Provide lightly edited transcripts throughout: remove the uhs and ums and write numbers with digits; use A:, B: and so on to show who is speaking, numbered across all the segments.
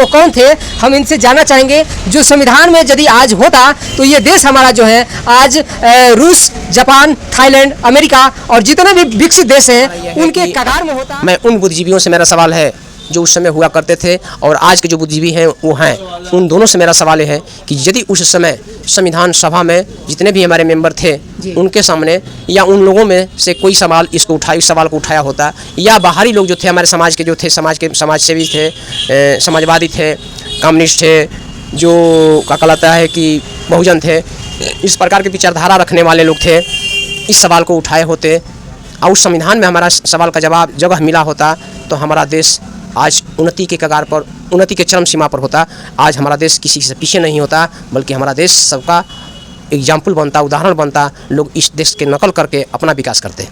A: वो कौन थे, हम इनसे जानना चाहेंगे। जो संविधान में यदि आज होता तो ये देश हमारा जो है आज रूस, जापान, थाईलैंड, अमेरिका और जितने भी विकसित देश हैं उनके कगार में होता।
B: मैं उन बुद्धिजीवियों से मेरा सवाल है जो उस समय हुआ करते थे और आज के जो बुद्धिजीवी हैं वो हैं, उन दोनों से मेरा सवाल है कि यदि उस समय संविधान सभा में जितने भी हमारे मेंबर थे उनके सामने या उन लोगों में से कोई सवाल इस सवाल को उठाया होता, या बाहरी लोग जो थे हमारे समाज के जो थे, समाज सेवी थे, समाजवादी थे, कम्युनिस्ट थे, जो क्या कहलाता है कि बहुजन थे, इस प्रकार के विचारधारा रखने वाले लोग थे, इस सवाल को उठाए होते और उस संविधान में हमारा सवाल का जवाब जगह मिला होता तो हमारा देश आज उन्नति के कगार पर, उन्नति के चरम सीमा पर होता। आज हमारा देश किसी से पीछे नहीं होता, बल्कि हमारा देश सबका एग्जाम्पल बनता, उदाहरण बनता। लोग इस देश के नकल करके अपना विकास करते।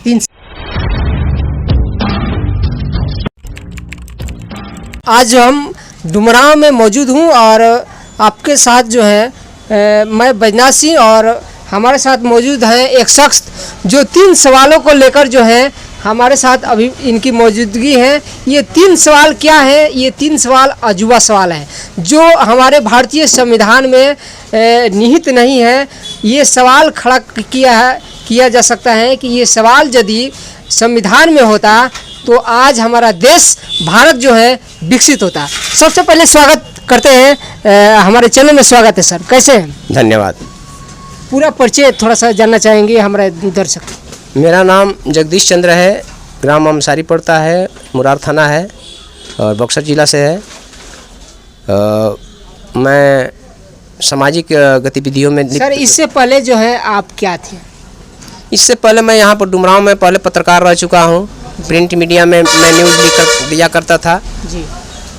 A: आज हम डुमरांव में मौजूद हूँ और आपके साथ जो है मैं बैजनाथ सिंह और हमारे साथ मौजूद हैं एक शख्स जो 3 सवालों को लेकर जो है हमारे साथ अभी इनकी मौजूदगी है। ये 3 सवाल क्या है? ये 3 सवाल अजूबा सवाल हैं जो हमारे भारतीय संविधान में निहित नहीं है। ये सवाल खड़ा किया जा सकता है कि ये सवाल यदि संविधान में होता तो आज हमारा देश भारत जो है विकसित होता। सबसे पहले स्वागत करते हैं, हमारे चैनल में स्वागत है सर, कैसे हैं?
B: धन्यवाद।
A: पूरा परिचय थोड़ा सा जानना चाहेंगे हमारे दर्शक।
B: मेरा नाम जगदीश चंद्र है, ग्राम अमसारी पड़ता है, मुरार थाना है और बक्सर जिला से है। मैं सामाजिक गतिविधियों में
A: सर इससे पहले जो है आप क्या थे?
B: इससे पहले मैं यहाँ पर डुमरांव में पहले पत्रकार रह चुका हूँ। प्रिंट मीडिया में मैं न्यूज़ दिया करता था
A: जी।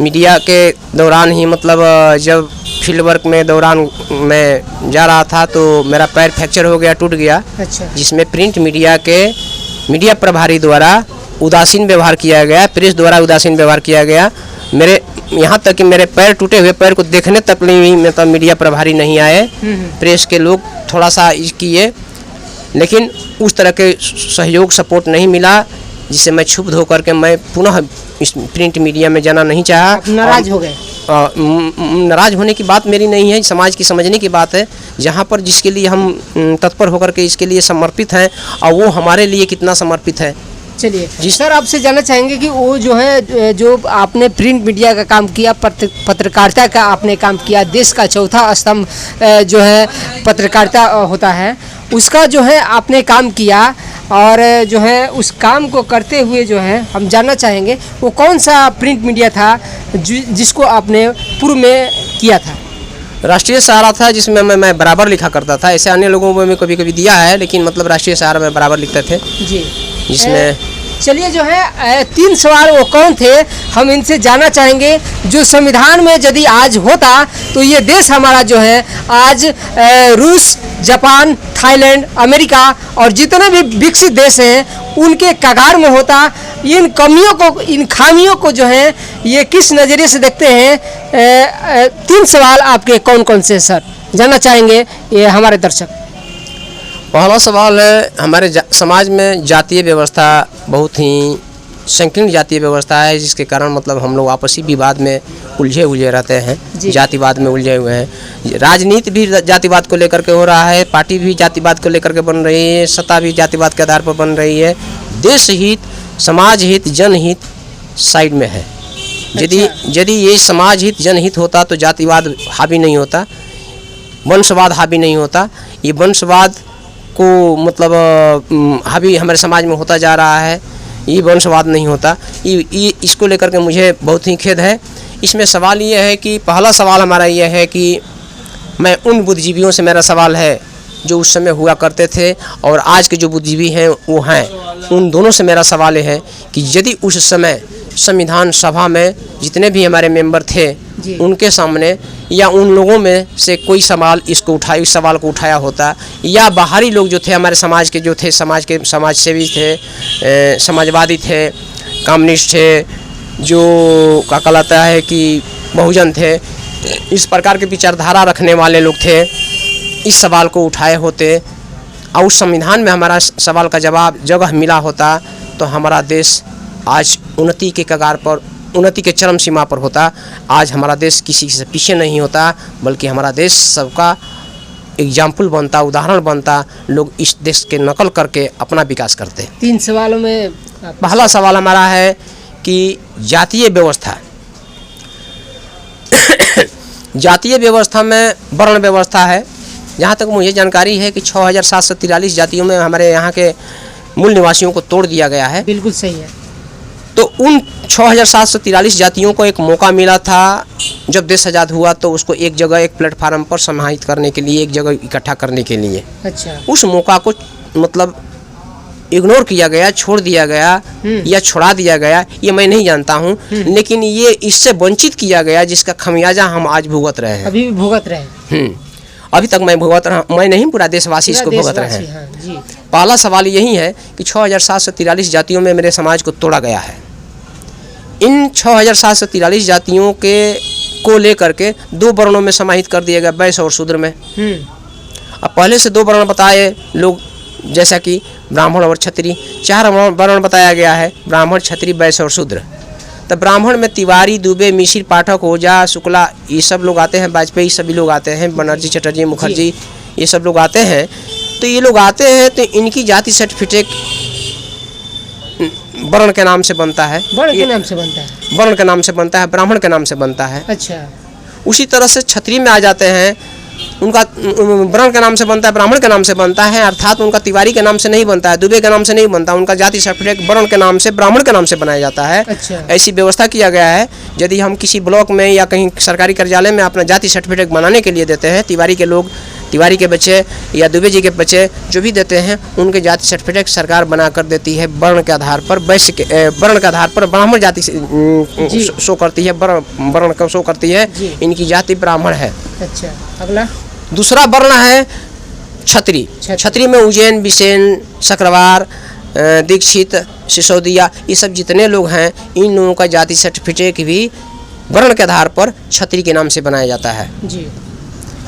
B: मीडिया के दौरान ही मतलब जब फील्ड वर्क में दौरान मैं जा रहा था तो मेरा पैर फ्रैक्चर हो गया, टूट गया।
A: अच्छा।
B: जिसमें प्रिंट मीडिया के मीडिया प्रभारी द्वारा उदासीन व्यवहार किया गया, प्रेस द्वारा उदासीन व्यवहार किया गया। मेरे यहाँ तक कि मेरे पैर टूटे हुए पैर को देखने तक नहीं मतलब मीडिया प्रभारी नहीं आए। प्रेस के लोग थोड़ा सा किए, लेकिन उस तरह के सहयोग सपोर्ट नहीं मिला, जिससे मैं क्षुब्ध होकर के मैं पुनः इस प्रिंट मीडिया में जाना नहीं चाहा।
A: नाराज हो गए?
B: नाराज होने की बात मेरी नहीं है, समाज की समझने की बात है। जहाँ पर जिसके लिए हम तत्पर होकर के इसके लिए समर्पित हैं और वो हमारे लिए कितना समर्पित है।
A: चलिए जी सर, आपसे जानना चाहेंगे कि वो जो है जो आपने प्रिंट मीडिया का काम किया, पत्रकारिता का आपने काम किया, देश का चौथा स्तंभ जो है पत्रकारिता होता है, उसका जो है आपने काम किया और जो है उस काम को करते हुए जो है हम जानना चाहेंगे वो कौन सा प्रिंट मीडिया था जिसको आपने पूर्व में किया था?
B: राष्ट्रीय सहारा था, जिसमें मैं बराबर लिखा करता था। ऐसे अन्य लोगों में कभी कभी दिया है, लेकिन मतलब राष्ट्रीय सहारा में बराबर लिखते थे
A: जी।
B: जिसमें
A: चलिए जो है 3 सवाल वो कौन थे, हम इनसे जानना चाहेंगे। जो संविधान में यदि आज होता तो ये देश हमारा जो है आज रूस, जापान, थाईलैंड, अमेरिका और जितने भी विकसित देश हैं उनके कगार में होता। इन कमियों को, इन खामियों को जो है ये किस नज़रिए से देखते हैं? 3 सवाल आपके कौन कौन से सर जानना चाहेंगे ये हमारे दर्शक।
B: पहला सवाल है, हमारे समाज में जातीय व्यवस्था बहुत ही संकीर्ण जातीय व्यवस्था है, जिसके कारण मतलब हम लोग आपसी विवाद में उलझे रहते हैं, जातिवाद में उलझे हुए हैं। राजनीति भी जातिवाद को लेकर के हो रहा है, पार्टी भी जातिवाद को लेकर के बन रही है, सत्ता भी जातिवाद के आधार पर बन रही है। देश हित, समाज हित, जनहित साइड में है। यदि ये समाज हित, जनहित होता तो जातिवाद हावी नहीं होता, वंशवाद हावी नहीं होता। ये वंशवाद को मतलब हावी हमारे समाज में होता जा रहा है, ये वंशवाद नहीं होता। ये इसको लेकर के मुझे बहुत ही खेद है। इसमें सवाल ये है कि पहला सवाल हमारा ये है कि मैं उन बुद्धिजीवियों से मेरा सवाल है जो उस समय हुआ करते थे और आज के जो बुद्धिजीवी हैं वो हैं, उन दोनों से मेरा सवाल ये है कि यदि उस समय संविधान सभा में जितने भी हमारे मेंबर थे उनके सामने या उन लोगों में से कोई सवाल इस सवाल को उठाया होता, या बाहरी लोग जो थे हमारे समाज के जो थे, समाज सेवी थे, समाजवादी थे, कम्युनिस्ट थे, जो क्या कहलाता है कि बहुजन थे, इस प्रकार के विचारधारा रखने वाले लोग थे, इस सवाल को उठाए होते और उस संविधान में हमारा सवाल का जवाब जगह मिला होता तो हमारा देश आज उन्नति के कगार पर, उन्नति के चरम सीमा पर होता। आज हमारा देश किसी से पीछे नहीं होता, बल्कि हमारा देश सबका एग्जाम्पल बनता, उदाहरण बनता। लोग इस देश के नकल करके अपना विकास करते।
A: 3 सवालों में
B: पहला सवाल हमारा है कि जातीय व्यवस्था जातीय व्यवस्था में वर्ण व्यवस्था है। जहाँ तक मुझे जानकारी है कि 6743 जातियों में हमारे यहाँ के मूल निवासियों को तोड़ दिया गया है।
A: बिल्कुल सही है।
B: तो उन 6743 जातियों को एक मौका मिला था जब देश आज़ाद हुआ, तो उसको एक जगह, एक प्लेटफार्म पर समाहित करने के लिए, एक जगह इकट्ठा करने के लिए।
A: अच्छा।
B: उस मौका को मतलब इग्नोर किया गया, छोड़ दिया गया या छुड़ा दिया गया, ये मैं नहीं जानता हूँ, लेकिन ये इससे वंचित किया गया जिसका खमियाजा हम आज भुगत रहे हैं।
A: अभी भी भुगत रहे हैं।
B: अभी तक मैं भुगत रहा, मैं नहीं, पूरा देशवासी इसको भुगत रहे हैं।
A: हाँ, जी।
B: पहला सवाल यही है कि 6743 जातियों में मेरे समाज को तोड़ा गया है। इन 6743 जातियों के को लेकर के 2 वर्णों में समाहित कर दिया गया, वैश्य और शूद्र में। अब पहले से 2 वर्ण बताए लोग, जैसा कि ब्राह्मण और क्षत्रिय। 4 वर्ण बताया गया है, ब्राह्मण, क्षत्रिय, वैश्य और शूद्र। तो ब्राह्मण में तिवारी, दुबे, मिश्र, पाठक, ओझा, शुक्ला, ये सब लोग आते हैं। वाजपेयी सभी लोग आते हैं, बनर्जी, चटर्जी, मुखर्जी, ये सब लोग आते हैं। तो ये लोग आते हैं तो इनकी जाति सर्टिफिकेट वर्ण के नाम से बनता है।
A: वर्ण के नाम से बनता है।
B: वर्ण के नाम से बनता है, ब्राह्मण के नाम से बनता है।
A: अच्छा।
B: उसी तरह से क्षत्रिय में आ जाते हैं, उनका वर्ण के नाम से बनता है, ब्राह्मण के नाम से बनता है, अर्थात उनका तिवारी के नाम से नहीं बनता है, दुबे के नाम से नहीं बनता, उनका जाति सर्टिफिकेट वर्ण के नाम से, ब्राह्मण के नाम से बनाया जाता है।
A: अच्छा।
B: ऐसी व्यवस्था किया गया है। यदि हम किसी ब्लॉक में या कहीं सरकारी कार्यालय में अपना जाति सर्टिफिकेट बनाने के लिए देते हैं, तिवारी के लोग, तिवारी के बच्चे या दुबे जी के बच्चे जो भी देते हैं, उनके जाति सर्टिफिकेट सरकार बना कर देती है वर्ण के आधार पर। वैश्य के वर्ण के आधार पर ब्राह्मण जाति शो करती है, वर्ण का शो करती है, इनकी जाति ब्राह्मण है।
A: अच्छा। अगला
B: दूसरा वर्ण है क्षत्रिय। क्षत्रिय में उज्जैन, बिसेन, शक्रवार, दीक्षित, सिसोदिया, ये सब जितने लोग हैं, इन लोगों का जाति सर्टिफिकेट भी वर्ण के आधार पर क्षत्रिय के नाम से बनाया जाता है।
A: जी।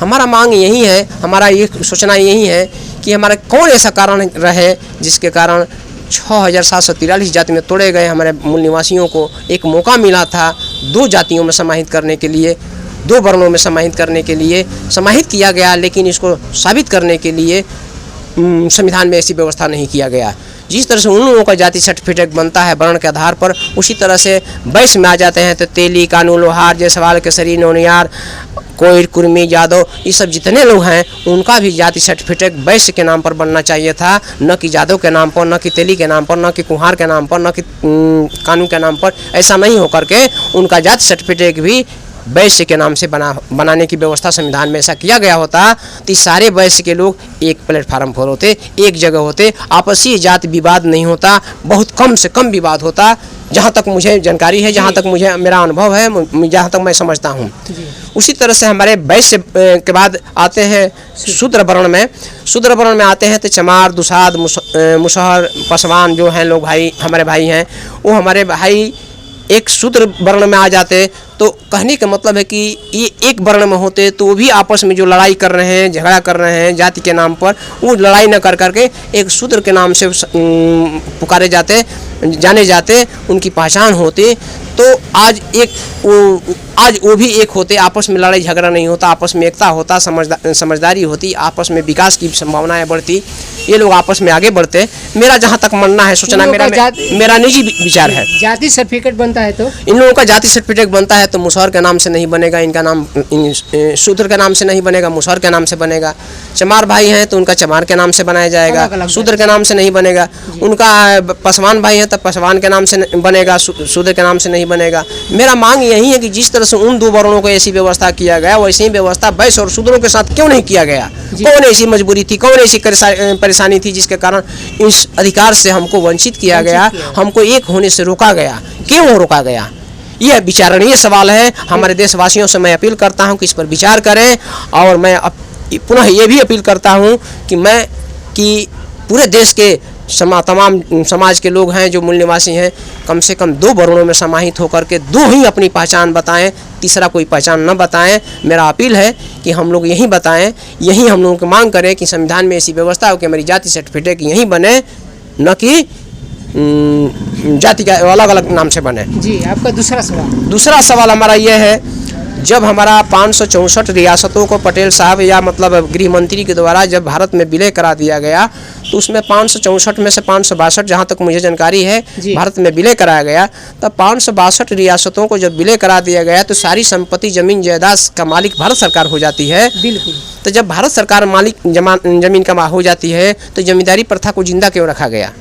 B: हमारा मांग यही है, हमारा ये सोचना यही है कि हमारा कौन ऐसा कारण रहे जिसके कारण 6743 जाति में तोड़े गए हमारे मूल निवासियों को एक मौका मिला था 2 जातियों में समाहित करने के लिए, 2 वर्णों में समाहित करने के लिए। समाहित किया गया, लेकिन इसको साबित करने के लिए संविधान में ऐसी व्यवस्था नहीं किया गया। जिस तरह से उन लोगों का जाति सर्टिफिकेट बनता है वर्ण के आधार पर, उसी तरह से वैश्य में आ जाते हैं तो तेली, कानू, लोहार, जायसवाल, केसरी, नौनियार, कोयर, कुर्मी, यादव, ये सब जितने लोग हैं, उनका भी जाति सर्टिफिकेट वैश्य के नाम पर बनना चाहिए था, न कि यादव के नाम पर, न कि तेली के नाम पर, न कि कुम्हार के नाम पर, न कि कानू के नाम पर। ऐसा नहीं होकर के उनका जाति सर्टिफिकेट भी वैश्य के नाम से बनाने की व्यवस्था संविधान में ऐसा किया गया होता तो सारे वैश्य के लोग एक प्लेटफार्म पर होते, एक जगह होते, आपसी जाति विवाद नहीं होता, बहुत कम से कम विवाद होता। जहाँ तक मुझे जानकारी है, जहाँ तक मुझे मेरा अनुभव है, जहाँ तक मैं समझता हूँ। उसी तरह से हमारे वैश्य के बाद आते हैं शूद्र वर्ण में। शूद्र वर्ण में आते हैं तो चमार, दुसाध, मुसहर, पासवान जो हैं लोग भाई, हमारे भाई हैं, वो हमारे भाई एक शूद्र वर्ण में आ जाते। तो कहने का मतलब है कि ये एक वर्ण में होते तो वो भी आपस में जो लड़ाई कर रहे हैं, झगड़ा कर रहे हैं जाति के नाम पर, वो लड़ाई न कर करके एक शूद्र के नाम से पुकारे जाते, जाने जाते, उनकी पहचान होती। तो आज वो भी एक होते, आपस में लड़ाई झगड़ा नहीं होता, आपस में एकता होता, समझदारी होती, आपस में विकास की संभावनाएं बढ़ती, ये लोग आपस में आगे बढ़ते। मेरा जहाँ तक मानना है, सोचना मेरा निजी विचार है।
A: जाति सर्टिफिकेट बनता है तो
B: इन लोगों का जाति सर्टिफिकेट बनता है तो मुसहर के नाम से नहीं बनेगा, इनका नाम शूद्र के नाम से नहीं बनेगा, मुसहर के नाम से बनेगा। चमार भाई हैं तो उनका चमार के नाम से बनाया जाएगा, शूद्र के नाम से नहीं बनेगा। उनका पासवान भाई हैं तो पासवान के नाम से बनेगा, शूद्र के नाम से नहीं बनेगा। मेरा मांग यही है कि जिस तरह से उन 2 वर्णों को ऐसी व्यवस्था किया गया, वैसी ही व्यवस्था वैश्य और शूद्रों के साथ क्यों नहीं किया गया? कौन ऐसी मजबूरी थी, कौन ऐसी परेशानी थी जिसके कारण इस अधिकार से हमको वंचित किया गया, हमको एक होने से रोका गया? क्यों रोका गया? यह विचारणीय सवाल है। हमारे देशवासियों से मैं अपील करता हूं कि इस पर विचार करें। और मैं पुनः ये भी अपील करता हूं कि पूरे देश के तमाम समाज के लोग हैं जो मूल निवासी हैं, कम से कम 2 वर्णों में समाहित होकर के 2 ही अपनी पहचान बताएं, तीसरा कोई पहचान न बताएं। मेरा अपील है कि हम लोग यही बताएं, यही हम लोगों की मांग करें कि संविधान में ऐसी व्यवस्था हो कि हमारी जाति सर्टिफिकेट यहीं बने, न कि जाति का अलग अलग नाम से बने।
A: जी, आपका
B: दूसरा सवाल हमारा यह है, जब हमारा 564 रियासतों को पटेल साहब या मतलब गृह मंत्री के द्वारा जब भारत में विलय करा दिया गया, तो उसमें 564 में से 562, जहाँ तक मुझे जानकारी है, भारत में विलय कराया गया। तब 562 रियासतों को जब विलय करा दिया गया तो सारी संपत्ति जमीन जायदाद का मालिक भारत सरकार हो जाती है।
A: बिल्कुल।
B: तो जब भारत सरकार मालिक जमीन का हो जाती है तो जमींदारी प्रथा को जिंदा क्यों रखा गया?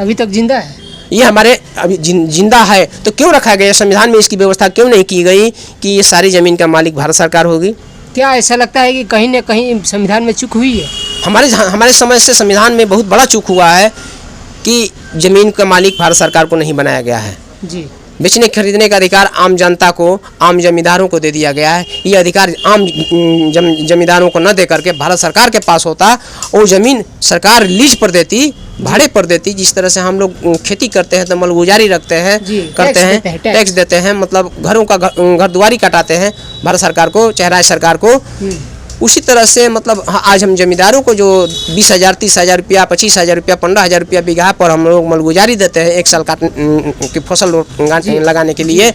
A: अभी तक जिंदा है
B: ये हमारे अभी जिंदा है तो क्यों रखा गया? संविधान में इसकी व्यवस्था क्यों नहीं की गई कि ये सारी जमीन का मालिक भारत सरकार होगी?
A: क्या ऐसा लगता है कि कहीं न कहीं संविधान में चूक हुई है?
B: हमारे समझ से संविधान में बहुत बड़ा चूक हुआ है कि जमीन का मालिक भारत सरकार को नहीं बनाया गया है।
A: जी।
B: बेचने खरीदने का अधिकार आम जनता को, आम जमींदारों को दे दिया गया है। ये अधिकार आम जमींदारों को न दे करके भारत सरकार के पास होता, वो ज़मीन सरकार लीज पर देती, भाड़े पर देती। जिस तरह से हम लोग खेती करते हैं तो मलगुजारी रखते हैं, करते हैं, टैक्स देते हैं, मतलब घरों का घर दुआरी कटाते हैं भारत सरकार को, चाहे राज्य सरकार को। उसी तरह से मतलब आज हम जमींदारों को जो 20,000, 30,000 रुपया, 25,000 रुपया, 15,000 रुपया बीघा पर हम लोग मलगुजारी देते हैं एक साल की फसल लगाने के लिए,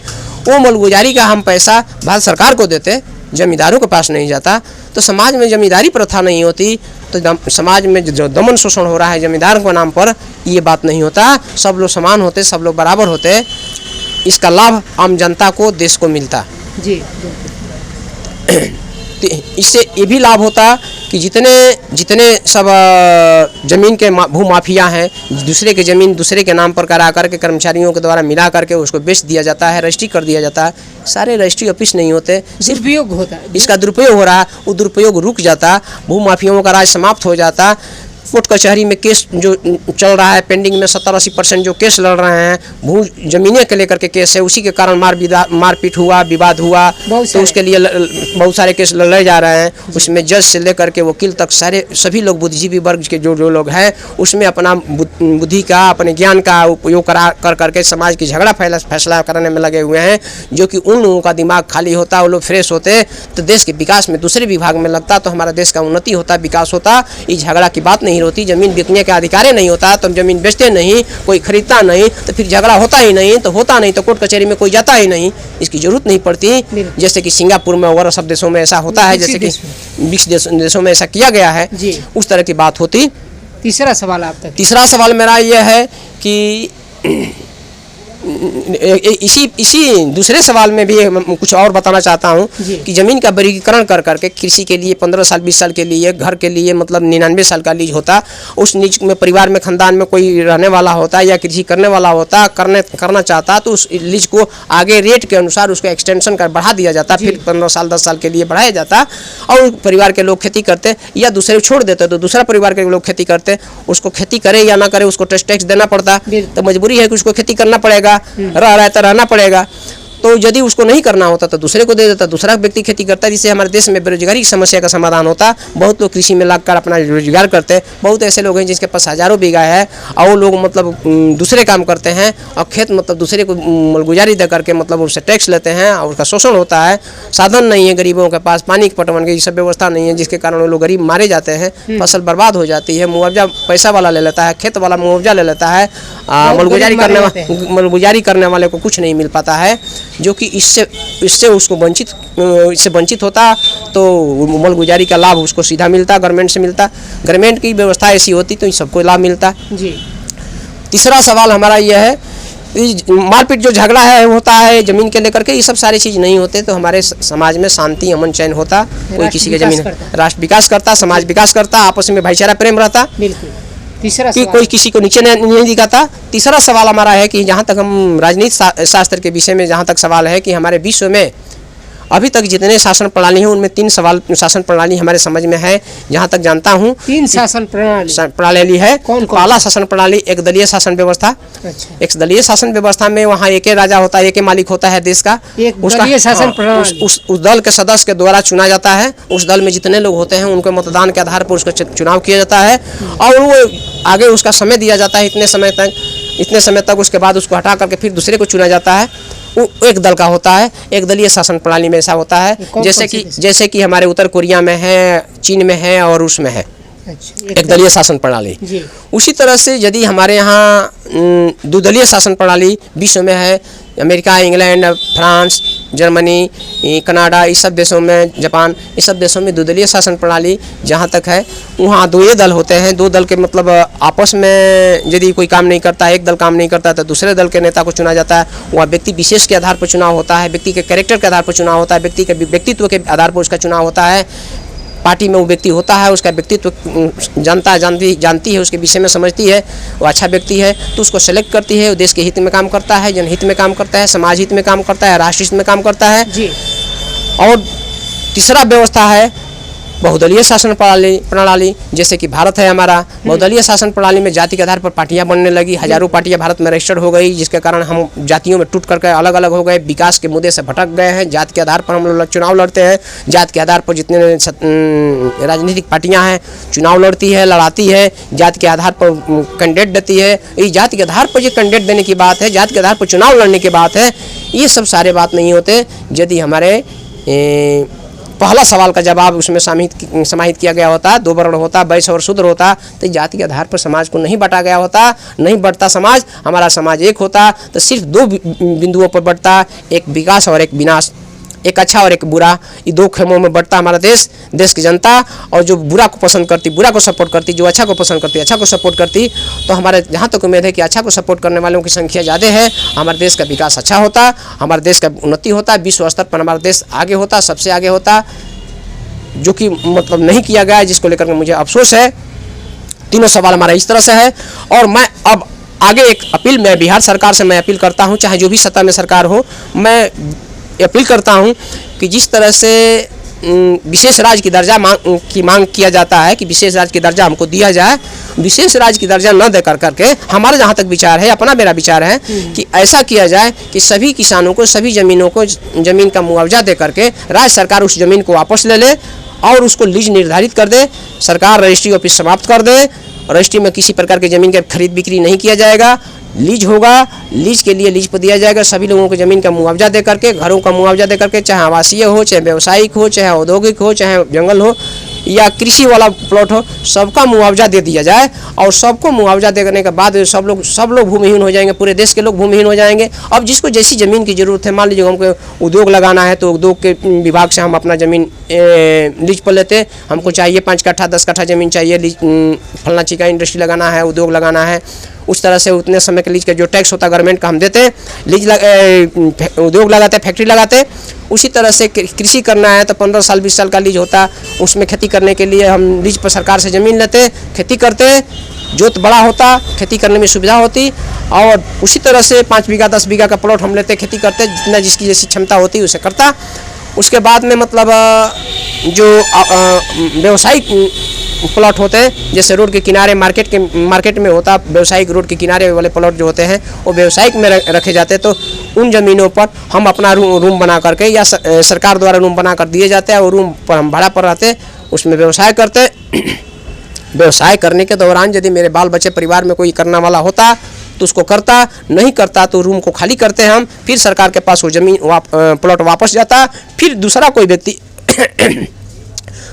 B: वो मलगुजारी का हम पैसा भारत सरकार को देते, जमींदारों के पास नहीं जाता। तो समाज में जमींदारी प्रथा नहीं होती तो समाज में जो दमन शोषण हो रहा है जमींदारों के नाम पर, ये बात नहीं होता। सब लोग समान होते, सब लोग बराबर होते, इसका लाभ आम जनता को, देश को मिलता।
A: जी।
B: इससे ये भी लाभ होता कि जितने सब ज़मीन के भूमाफिया हैं, दूसरे के ज़मीन दूसरे के नाम पर करा करके कर्मचारियों के द्वारा मिला करके उसको बेच दिया जाता है, रजिस्ट्री कर दिया जाता है। सारे रजिस्ट्री ऑफिस नहीं होते, सिर्फ
A: दुरुपयोग होता है।
B: इसका दुरुपयोग हो रहा है, वो दुरुपयोग रुक जाता, भूमाफियाओं का राज समाप्त हो जाता। कोर्ट कचहरी में केस जो चल रहा है पेंडिंग में 70-80% जो केस लड़ रहे हैं भू जमीनें के लेकर के केस है, उसी के कारण मारपीट हुआ, विवाद हुआ, तो उसके लिए बहुत सारे केस लड़े जा रहे हैं। उसमें जज से लेकर के वकील तक सभी लोग बुद्धिजीवी वर्ग के जो लोग हैं उसमें अपना बुद्धि का, अपने ज्ञान का उपयोग कर करके समाज की झगड़ा फैसला करने में लगे हुए हैं। जो कि उन लोगों का दिमाग खाली होता, वो लोग फ्रेश होते तो देश के विकास में दूसरे विभाग में लगता, तो हमारा देश का उन्नति होता, विकास होता। इस झगड़ा की बात नहीं होती, जमीन बिकने का अधिकार नहीं होता तो हम जमीन बेचते नहीं, कोई खरीदता नहीं, तो फिर झगड़ा होता ही नहीं, तो होता नहीं तो कोर्ट कचहरी में कोई जाता ही नहीं, इसकी जरूरत नहीं पड़ती। जैसे कि सिंगापुर में और सब देशों में ऐसा होता है, जैसे कि 20 देशों में ऐसा किया गया है, उस तरह की बात होती।
A: तीसरा सवाल आपका।
B: तीसरा सवाल मेरा यह है कि इसी दूसरे सवाल में भी कुछ और बताना चाहता हूँ कि ज़मीन का वर्गीकरण कर करके कृषि के लिए 15 साल 20 साल के लिए, घर के लिए मतलब 99 साल का लीज होता, उस लीज में परिवार में खानदान में कोई रहने वाला होता या कृषि करने वाला होता, करना चाहता, तो उस लीज को आगे रेट के अनुसार उसको एक्सटेंशन कर बढ़ा दिया जाता, फिर 15 साल 10 साल के लिए बढ़ाया जाता, और परिवार के लोग खेती करते या दूसरे छोड़ देते तो दूसरा परिवार के लोग खेती करते। उसको खेती करे या ना करे उसको टैक्स देना पड़ता, तो मजबूरी है कि उसको खेती करना पड़ेगा, रह रहा है तो रहना पड़ेगा। तो यदि उसको नहीं करना होता तो दूसरे को दे देता, दूसरा व्यक्ति खेती करता, जिससे हमारे देश में बेरोजगारी की समस्या का समाधान होता। बहुत लोग कृषि में लगकर अपना रोजगार करते हैं, बहुत ऐसे लोग हैं जिसके पास हजारों बीघा है और वो लोग मतलब दूसरे काम करते हैं और खेत मतलब दूसरे को मलगुजारी दे करके मतलब उससे टैक्स लेते हैं और उसका शोषण होता है। साधन नहीं है गरीबों के पास, पानी की पटवन की सब व्यवस्था नहीं है, जिसके कारण वो लोग गरीब मारे जाते हैं, फसल बर्बाद हो जाती है। मुआवजा पैसा वाला ले लेता है, खेत वाला मुआवजा ले लेता है, मलगुजारी करने वाले को कुछ नहीं मिल पाता है, जो कि इससे उसको वंचित होता। तो मलगुजारी का लाभ उसको सीधा मिलता, गवर्नमेंट से मिलता, गवर्नमेंट की व्यवस्था ऐसी होती तो सबको लाभ मिलता जी। तीसरा सवाल हमारा यह है, मारपीट जो झगड़ा है होता है जमीन के लेकर के, ये सब सारी चीज़ नहीं होते तो हमारे समाज में शांति अमन चैन होता, कोई किसी की जमीन, राष्ट्र विकास करता, समाज विकास करता, आपस में भाईचारा प्रेम रहता,
A: तीसरा
B: कि कोई किसी को नीचे नहीं दिखाता। तीसरा सवाल हमारा है कि जहाँ तक हम राजनीति शास्त्र के विषय में जहाँ तक सवाल है कि हमारे विश्व में अभी तक जितने शासन प्रणाली हैं उनमें 3 शासन प्रणाली हमारे समझ में है, जहाँ तक जानता हूँ 3 शासन प्रणाली है। पहला शासन प्रणाली एक दलीय शासन व्यवस्था। अच्छा। एक दलीय शासन व्यवस्था में वहाँ एक ही राजा होता है, एक ही मालिक होता है देश का, उसका शासन प्रणाली उस दल के सदस्य के द्वारा चुना जाता है। उस दल में जितने लोग होते हैं उनके मतदान के आधार पर उसका चुनाव किया जाता है और वो आगे उसका समय दिया जाता है, इतने समय तक, उसके बाद उसको हटा करके फिर दूसरे को चुना जाता है। वो एक दल का होता है। एक दलीय शासन प्रणाली में ऐसा होता है जैसे कि हमारे उत्तर कोरिया में है, चीन में है और रूस में है।
A: अच्छा,
B: एक दलीय शासन प्रणाली।
A: जी।
B: उसी तरह से यदि हमारे यहाँ द्विदलीय शासन प्रणाली विश्व में है, America, England, France, Germany, Canada, इस सब देशों में, जापान, इस सब देशों में द्विदलीय शासन प्रणाली जहाँ तक है, वहाँ दो ये दल होते हैं। दो दल के मतलब आपस में यदि कोई काम नहीं करता है, एक दल काम नहीं करता तो दूसरे दल के नेता को चुना जाता है। वह व्यक्ति विशेष के आधार पर चुनाव होता है, व्यक्ति के कैरेक्टर के आधार पर चुनाव होता है, व्यक्ति के व्यक्तित्व के आधार पर उसका चुनाव होता है। पार्टी में वो व्यक्ति होता है, उसका व्यक्तित्व जनता जानती है, उसके विषय में समझती है, वो अच्छा व्यक्ति है तो उसको सेलेक्ट करती है। वो देश के हित में काम करता है, जनहित में काम करता है, समाज हित में काम करता है, राष्ट्र हित में काम करता है
A: जी।
B: और तीसरा व्यवस्था है बहुदलीय शासन प्रणाली, जैसे कि भारत है हमारा। बहुदलीय शासन प्रणाली में जाति के आधार पर पार्टियां बनने लगी, हजारों पार्टियां भारत में रजिस्टर्ड हो गई, जिसके कारण हम जातियों में टूट करके अलग अलग हो गए, विकास के मुद्दे से भटक गए हैं। जाति के आधार पर हम लोग चुनाव लड़ते हैं, जाति के आधार पर जितने राजनीतिक पार्टियां हैं चुनाव लड़ती है, लड़ाती है, जाति के आधार पर कैंडिडेट देती है। ये जाति के आधार पर जो कैंडिडेट देने की बात है, जाति के आधार पर चुनाव लड़ने की बात है, ये सब सारे बात नहीं होते। यदि हमारे पहला सवाल का जवाब उसमें समाहित किया गया होता, दो वर्ण होता, वैश्य और शूद्र होता, तो जाति के आधार पर समाज को नहीं बांटा गया होता, नहीं बढ़ता समाज, हमारा समाज एक होता तो सिर्फ दो बिंदुओं पर बढ़ता, एक विकास और एक विनाश, एक अच्छा और एक बुरा। ये दो खेमों में बढ़ता हमारा देश की जनता। और जो बुरा को पसंद करती बुरा को सपोर्ट करती, जो अच्छा को पसंद करती अच्छा को सपोर्ट करती। तो हमारे जहाँ तक उम्मीद है कि अच्छा को सपोर्ट करने वालों की संख्या ज़्यादा है, हमारे देश का विकास अच्छा होता, हमारे देश का उन्नति होता, विश्व स्तर पर हमारा देश आगे होता, सबसे आगे होता, जो कि मतलब नहीं किया गया है, जिसको लेकर के मुझे अफसोस है। तीनों सवाल हमारा इस तरह से है। और मैं अब आगे एक अपील, मैं बिहार सरकार से मैं अपील करता हूँ, चाहे जो भी सत्ता में सरकार हो, मैं अपील करता हूं कि जिस तरह से विशेष राज्य की दर्जा की मांग किया जाता है कि विशेष राज्य की दर्जा हमको दिया जाए, विशेष राज्य की दर्जा न देकर करके हमारा जहां तक विचार है, अपना मेरा विचार है कि ऐसा किया जाए कि सभी किसानों को, सभी जमीनों को जमीन का मुआवजा दे करके राज्य सरकार उस जमीन को वापस ले ले और उसको लीज निर्धारित कर दे। सरकार रजिस्ट्री ऑफिस समाप्त कर दे, रजिस्ट्री में किसी प्रकार की जमीन का खरीद बिक्री नहीं किया जाएगा, लीज होगा, लीज के लिए लीज पर दिया जाएगा। सभी लोगों को ज़मीन का मुआवजा दे करके, घरों का मुआवजा दे करके, चाहे आवासीय हो, चाहे व्यावसायिक हो, चाहे औद्योगिक हो, चाहे जंगल हो या कृषि वाला प्लॉट हो, सबका मुआवजा दे दिया जाए। और सबको मुआवजा देने के बाद सब लोग भूमिहीन हो जाएंगे, पूरे देश के लोग भूमिहीन हो जाएंगे। अब जिसको जैसी ज़मीन की ज़रूरत है, मान लीजिए हमको उद्योग लगाना है तो उद्योग के विभाग से हम अपना ज़मीन लीज पर लेते, हमको चाहिए 5 कट्ठा 10 कट्ठा ज़मीन चाहिए, फलना चिका इंडस्ट्री लगाना है, उद्योग लगाना है, उस तरह से उतने समय के लीज का जो टैक्स होता है गवर्नमेंट का हम देते, लीज उद्योग लगाते, फैक्ट्री लगाते। उसी तरह से कृषि करना है तो 15 साल 20 साल का लीज होता, उसमें खेती करने के लिए हम लीज पर सरकार से ज़मीन लेते, खेती करते, जोत बड़ा होता, खेती करने में सुविधा होती। और उसी तरह से 5 बीघा 10 बीघा का प्लॉट हम लेते, खेती करते, जितना जिसकी जैसी क्षमता होती उसे करता। उसके बाद में मतलब जो व्यावसायिक प्लॉट होते हैं, जैसे रोड के किनारे मार्केट में होता, व्यावसायिक रोड के किनारे वाले प्लॉट जो होते हैं वो व्यावसायिक में रखे जाते हैं। तो उन ज़मीनों पर हम अपना रूम बना करके या सरकार द्वारा रूम बना कर दिए जाते हैं और रूम पर हम भाड़ा पर रहते, उसमें व्यवसाय करते। व्यवसाय करने के दौरान यदि मेरे बाल बच्चे परिवार में कोई करने वाला होता तो उसको करता, नहीं करता तो रूम को खाली करते हम, फिर सरकार के पास वो ज़मीन प्लॉट वापस जाता, फिर दूसरा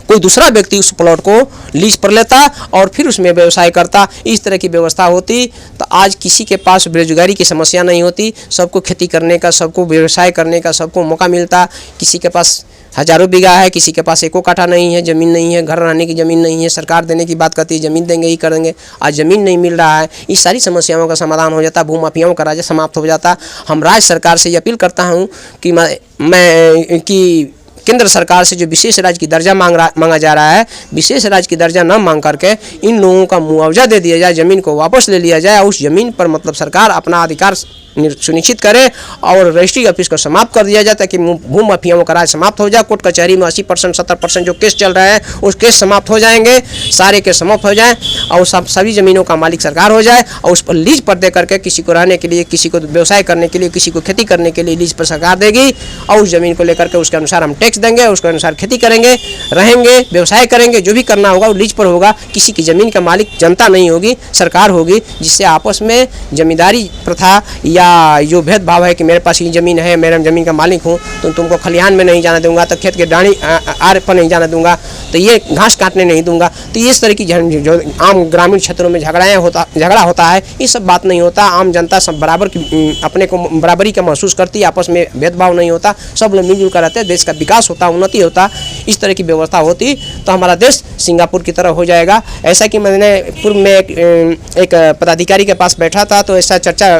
B: कोई दूसरा व्यक्ति उस प्लॉट को लीज पर लेता और फिर उसमें व्यवसाय करता। इस तरह की व्यवस्था होती तो आज किसी के पास बेरोजगारी की समस्या नहीं होती, सबको खेती करने का, सबको व्यवसाय करने का, सबको मौका मिलता। किसी के पास हजारों बीघा है, किसी के पास एको काठा नहीं है, ज़मीन नहीं है, घर रहने की ज़मीन नहीं है, सरकार देने की बात करती है, ज़मीन देंगे ही करेंगे, आज ज़मीन नहीं मिल रहा है। इस सारी समस्याओं का समाधान हो जाता, भूमाफियाओं का राज्य समाप्त हो जाता। हम राज्य सरकार से ये अपील करता हूँ कि मैं कि केंद्र सरकार से जो विशेष राज्य की दर्जा मांगा जा रहा है, विशेष राज्य की दर्जा न मांग करके इन लोगों का मुआवजा दे दिया जाए, ज़मीन को वापस ले लिया जाए। उस ज़मीन पर मतलब सरकार अपना अधिकार सुनिश्चित करे और रजिस्ट्री ऑफिस को समाप्त कर दिया जाए ताकि भूमाफियाओं का राज समाप्त हो जाए। कोर्ट कचहरी में 80% 70% जो केस चल रहा है उस केस समाप्त हो जाएंगे, सारे केस समाप्त हो जाए और सभी ज़मीनों का मालिक सरकार हो जाए और उस पर लीज पर दे करके किसी को रहने के लिए, किसी को व्यवसाय करने के लिए, किसी को खेती करने के लिए लीज पर सरकार देगी और उस ज़मीन को लेकर के उसके अनुसार हम टैक्स देंगे, उसके अनुसार खेती करेंगे, रहेंगे, व्यवसाय करेंगे। जो भी करना होगा वो लीज पर होगा, किसी की ज़मीन का मालिक जनता नहीं होगी, सरकार होगी, जिससे आपस में जमींदारी प्रथा या जो भेदभाव है कि मेरे पास ये ज़मीन है, मेरा ज़मीन का मालिक हूँ तो तुमको खलिहान में नहीं जाने दूंगा, तो खेत के डाणी आर पर नहीं जाने दूंगा, तो ये घास काटने नहीं दूंगा। तो इस तरह की जो आम ग्रामीण क्षेत्रों में झगड़ा होता है, ये सब बात नहीं होता। आम जनता सब बराबर की अपने को बराबरी का महसूस करती है, आपस में भेदभाव नहीं होता, सब लोग मिलजुल कर रहते हैं, देश का विकास होता, उन्नति होता। इस तरह की व्यवस्था होती तो हमारा देश सिंगापुर की तरह हो जाएगा। ऐसा कि मैंने पूर्व में एक पदाधिकारी के पास बैठा था, तो ऐसा चर्चा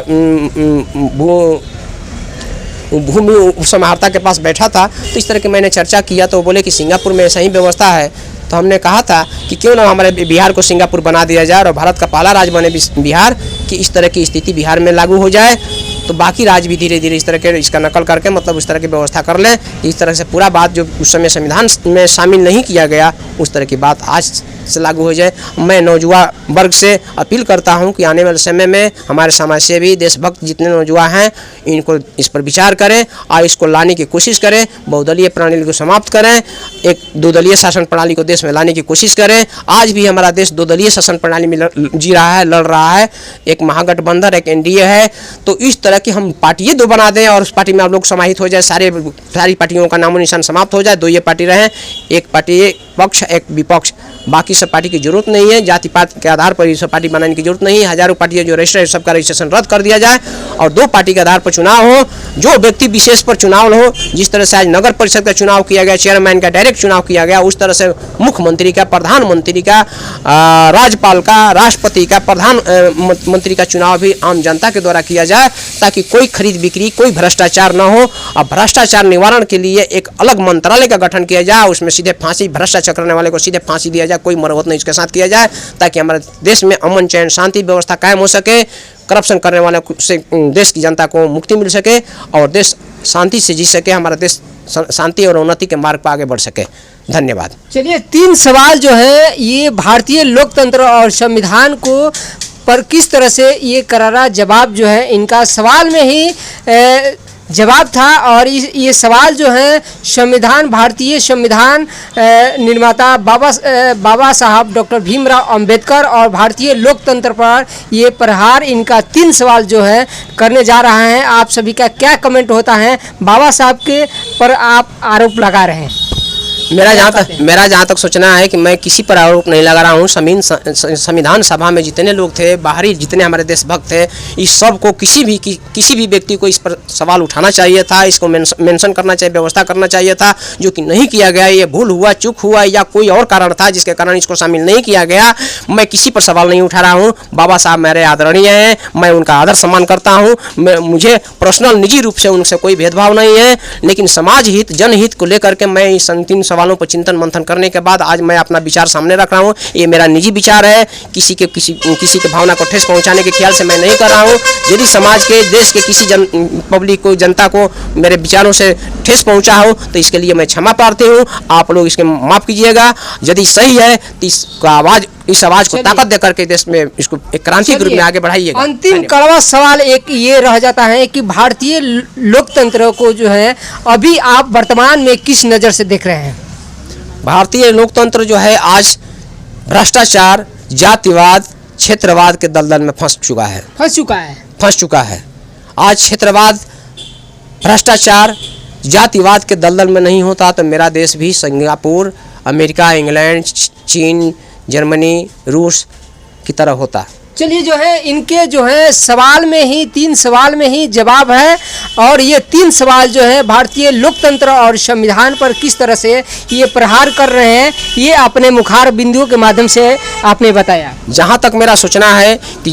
B: भूमि उपसमाहर्ता के पास बैठा था, तो इस तरह की मैंने चर्चा किया, तो बोले कि सिंगापुर में ऐसा ही व्यवस्था है। तो हमने कहा था कि क्यों ना हमारे बिहार को सिंगापुर बना दिया जाए और भारत का पहला राज्य बने बिहार, कि इस तरह की स्थिति बिहार में लागू हो जाए, तो बाकी राज्य भी धीरे धीरे इस तरह के इसका नकल करके मतलब उस तरह की व्यवस्था कर लें। इस तरह से पूरा बात जो उस समय संविधान में शामिल नहीं किया गया, उस तरह की बात आज से लागू हो जाए। मैं नौजवान वर्ग से अपील करता हूं कि आने वाले समय में हमारे समाज से भी देशभक्त जितने नौजवान हैं, इनको इस पर विचार करें और इसको लाने की कोशिश करें। बहुदलीय प्रणाली को समाप्त करें, एक दो दलीय शासन प्रणाली को देश में लाने की कोशिश करें। आज भी हमारा देश दो दलीय शासन प्रणाली में जी रहा है, लड़ रहा है। एक महागठबंधन, एक एनडीए है। तो इस तरह की हम पार्टियाँ दो बना दें और उस पार्टी में आप लोग समाहित हो जाए, सारी पार्टियों का नामो निशान समाप्त हो जाए, दो ये पार्टी रहें, एक पार्टी एक पक्ष एक विपक्ष, बाकी सब पार्टी की जरूरत नहीं है। जाति पात के आधार पर ये सब पार्टी बनाने की जरूरत नहीं है। हजारों पार्टियां जो रजिस्टर है, सबका रजिस्ट्रेशन रद्द कर दिया जाए और दो पार्टी के आधार पर चुनाव हो, जो व्यक्ति विशेष पर चुनाव हो। जिस तरह से आज नगर परिषद का चुनाव किया गया, चेयरमैन का डायरेक्ट चुनाव किया गया, उस तरह से मुख्यमंत्री का, प्रधानमंत्री का, राज्यपाल का, राष्ट्रपति का, प्रधानमंत्री का चुनाव भी आम जनता के द्वारा किया जाए, ताकि कोई खरीद बिक्री, कोई भ्रष्टाचार न हो। और भ्रष्टाचार निवारण के लिए एक अलग मंत्रालय का गठन किया जाए, उसमें सीधे फांसी, भ्रष्टाचार करने वाले को सीधे फांसी दिया जाए, कोई मरवत नहीं इसके साथ किया जाए, ताकि हमारे देश में अमन चैन शांति व्यवस्था कायम हो सके, करप्शन करने वाले से देश की जनता को मुक्ति मिल सके और देश शांति से जी सके, हमारा देश शांति और उन्नति के मार्ग पर आगे बढ़ सके। धन्यवाद।
A: चलिए, 3 सवाल जो है ये भारतीय लोकतंत्र और संविधान को पर किस तरह से ये करारा जवाब जो है इनका सवाल में ही जवाब था। और ये सवाल जो है संविधान, भारतीय संविधान निर्माता बाबा साहब डॉक्टर भीमराव अंबेडकर और भारतीय लोकतंत्र पर ये प्रहार, इनका 3 सवाल जो है करने जा रहा है। आप सभी का क्या कमेंट होता है? बाबा साहब के पर आप आरोप लगा रहे हैं।
B: मेरा जहाँ तक सोचना है कि मैं किसी पर आरोप नहीं लगा रहा हूँ। संविधान सभा में जितने लोग थे, बाहरी जितने हमारे देशभक्त थे, इस सब को किसी भी व्यक्ति को इस पर सवाल उठाना चाहिए था, इसको मेंशन करना चाहिए, व्यवस्था करना चाहिए था, जो कि नहीं किया गया। ये भूल हुआ, चूक हुआ या कोई और कारण था जिसके कारण इसको शामिल नहीं किया गया। मैं किसी पर सवाल नहीं उठा रहा हूँ। बाबा साहब मेरे आदरणीय हैं, मैं उनका आदर सम्मान करता हूँ। मुझे पर्सनल निजी रूप से उनसे कोई भेदभाव नहीं है, लेकिन समाज हित, जनहित को लेकर के मैं इस 3 सवालों पर चिंतन मंथन करने के बाद आज मैं अपना विचार सामने रख रहा हूँ। ये मेरा निजी विचार है, किसी के भावना को ठेस पहुंचाने के ख्याल से मैं नहीं कर रहा हूँ। यदि समाज के, देश के किसी पब्लिक को, जनता को मेरे विचारों से ठेस पहुंचा हो तो इसके लिए मैं क्षमा प्रार्थी हूँ। आप लोग इसके माफ कीजिएगा। यदि सही है तो इस आवाज को ताकत दे करके देश में इसको एक क्रांति के रूप में आगे बढ़ाइएगा।
A: अंतिम कड़वा सवाल एक ये रह जाता है कि भारतीय लोकतंत्र को जो है अभी आप वर्तमान में किस नज़र से देख रहे हैं?
B: भारतीय लोकतंत्र जो है आज भ्रष्टाचार, जातिवाद, क्षेत्रवाद के दलदल में फंस चुका है। आज क्षेत्रवाद, भ्रष्टाचार, जातिवाद के दलदल में नहीं होता तो मेरा देश भी सिंगापुर, अमेरिका, इंग्लैंड, चीन, जर्मनी, रूस की तरह होता।
A: चलिए, जो है इनके जो है सवाल में ही 3 सवाल में ही जवाब है। और ये 3 सवाल जो है भारतीय लोकतंत्र और संविधान पर किस तरह से ये प्रहार कर रहे हैं, ये अपने मुखार बिंदुओं के माध्यम से आपने बताया।
B: जहाँ तक मेरा सोचना है कि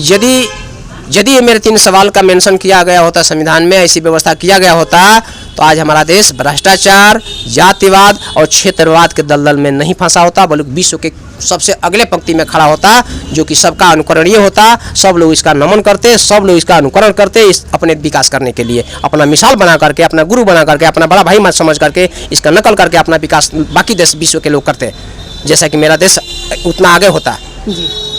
B: यदि मेरे 3 सवाल का मेंशन किया गया होता, संविधान में ऐसी व्यवस्था किया गया होता, तो आज हमारा देश भ्रष्टाचार, जातिवाद और क्षेत्रवाद के दलदल में नहीं फंसा होता, बल्कि विश्व के सबसे अगले पंक्ति में खड़ा होता, जो कि सबका अनुकरणीय होता। सब लोग इसका नमन करते, सब लोग इसका अनुकरण करते, इस अपने विकास करने के लिए अपना मिसाल बना करके, अपना गुरु बना करके, अपना बड़ा भाई मत समझ करके इसका नकल करके अपना विकास बाकी देश, विश्व के लोग करते, जैसा कि मेरा देश उतना आगे होता।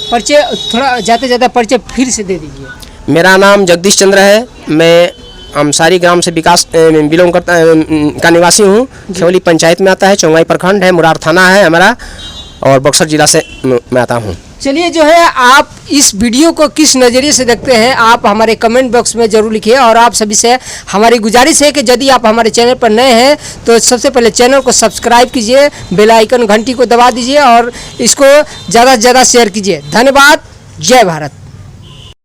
A: परिचय थोड़ा ज़्यादा परिचय फिर से दे दीजिए।
B: मेरा नाम जगदीश चंद्र है। मैं अमसारी ग्राम से बिलोंग करता का निवासी हूँ। खेवली पंचायत में आता है, चौंगाई प्रखंड है, मुरार थाना है हमारा, और बक्सर जिला से मैं आता हूँ।
A: चलिए जो है आप इस वीडियो को किस नज़रिए से देखते हैं आप हमारे कमेंट बॉक्स में ज़रूर लिखिए। और आप सभी से हमारी गुजारिश है कि यदि आप हमारे चैनल पर नए हैं तो सबसे पहले चैनल को सब्सक्राइब कीजिए, बेल आइकन घंटी को दबा दीजिए और इसको ज़्यादा से ज़्यादा शेयर कीजिए। धन्यवाद। जय भारत।